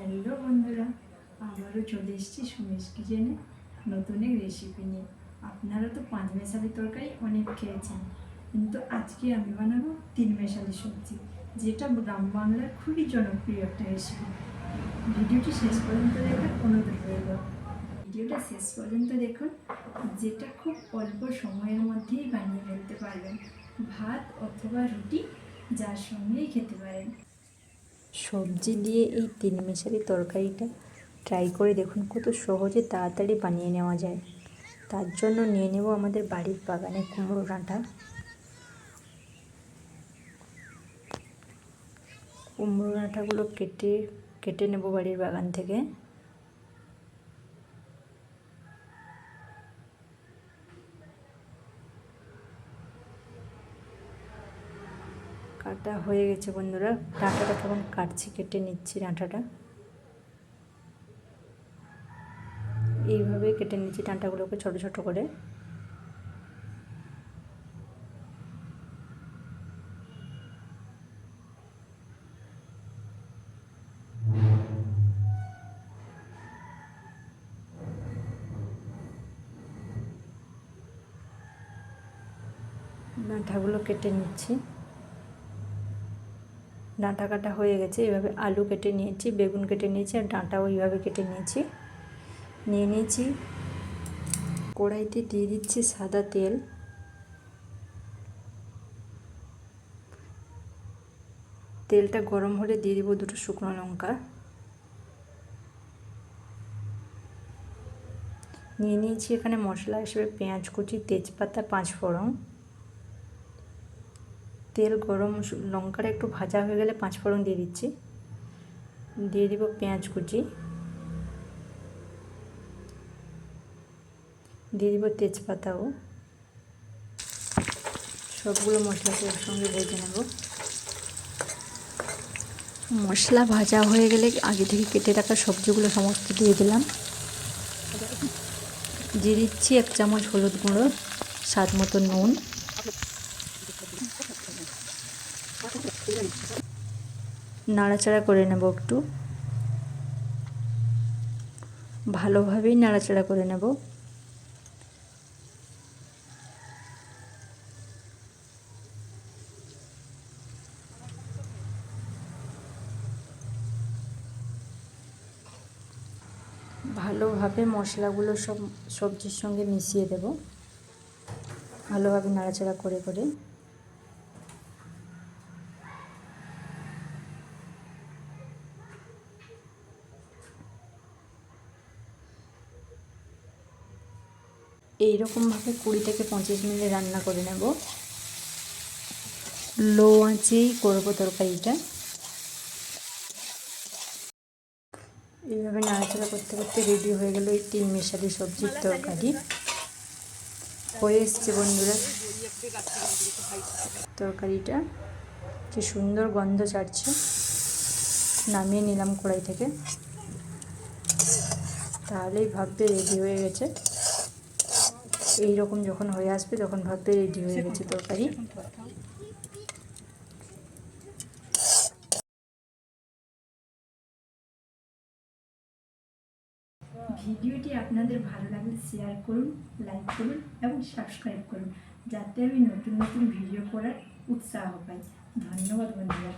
Hello বন্ধুরা, আবারও চলে এসেছি সুমিস কিচেনে নতুন এক রেসিপি নিয়ে। আপনারা তো 5 মেশালি তরকারি অনেক খেয়েছেন, কিন্তু আজকে আমি বানাবো 3 মেশালি সবজি, যেটা গ্রাম বাংলার খুবই জনপ্রিয় একটা রেসিপি। ভিডিওটি শেষ পর্যন্ত দেখার অনুরোধ রইল। ভিডিওটা শেষ পর্যন্ত দেখুন, যেটা খুব অল্প সময়ের মধ্যেই বানিয়ে ফেলতে পারবেন। ভাত অথবা রুটি যার সঙ্গেই খেতে পারেন। সবজি দিয়ে এই 3 মেশালি তরকারিটা ট্রাই করে দেখুন, কত সহজে তাড়াতাড়ি বানিয়ে নেওয়া যায়। তার জন্য নিয়ে নেব আমাদের বাড়ির বাগানে কুমড়ো ডাঁটা। কুমড়ো ডাঁটাগুলো কেটে নেব বাড়ির বাগান থেকে। কাটা হয়ে গেছে বন্ধুরা। ডাঁটাটা কেমন কাটছি, কেটে নিচ্ছি ডাঁটাটা। এইভাবে কেটে নিচ্ছি ডাঁটাগুলোকে ছোট ছোট করে। ডাঁটাগুলো কেটে নিচ্ছি। ডাঁটা কাটা হয়ে গেছে। এইভাবে আলু কেটে নিয়েছি, বেগুন কেটে নিয়েছি, আর ডাঁটাও এইভাবে কেটে নিয়েছি। কড়াইতে দিয়ে দিচ্ছি সাদা তেল। তেলটা গরম হলে দিয়ে দিব 2টো শুকনো লঙ্কা। নিয়ে নিয়েছি এখানে মশলা হিসেবে পেঁয়াজ কুচি, তেজপাতা, 5 ফোড়ন। তেল গরম, লঙ্কাটা একটু ভাজা হয়ে গেলে 5 ফোড়ন দিয়ে দিচ্ছি। দিয়ে দিব পেঁয়াজ কুচি, দিয়ে দিব তেজপাতাও। সবগুলো মশলাকে একসঙ্গে ভেজে নেব। মশলা ভাজা হয়ে গেলে আগে থেকে কেটে রাখা সবজিগুলো সমস্ত দিয়ে দিলাম। দিয়ে দিচ্ছি 1 চামচ হলুদ গুঁড়ো, স্বাদ মতো নুন। নাড়াচাড়া করে নেব একটু, ভালোভাবেই নাড়াচাড়া করে নেব। ভালোভাবে মশলাগুলো সব সবজির সঙ্গে মিশিয়ে দেব, ভালোভাবে নাড়াচাড়া করে করে। এইরকমভাবে 20 থেকে 25 মিনিট রান্না করে নেব। লো আঁচেই করব তরকারিটা। এইভাবে নাড়াচাড়া করতে করতে রেডি হয়ে গেল এই 3 মেশালি সবজির তরকারি। হয়ে এসছে বন্ধুরা তরকারিটা, কি সুন্দর গন্ধ ছাড়ছে। নামিয়ে নিলাম কড়াই থেকে। তাহলেই ভাববে রেডি হয়ে গেছে। এই রকম যখন হয়ে আসবে তখন ভাববে রেডি হয়ে গেছে তরকারি। ভিডিওটি আপনাদের ভালো লাগলে শেয়ার করুন, লাইক করুন এবং সাবস্ক্রাইব করুন, যাতে আমি নতুন নতুন ভিডিও করার উৎসাহ পাই। ধন্যবাদ বন্ধুরা।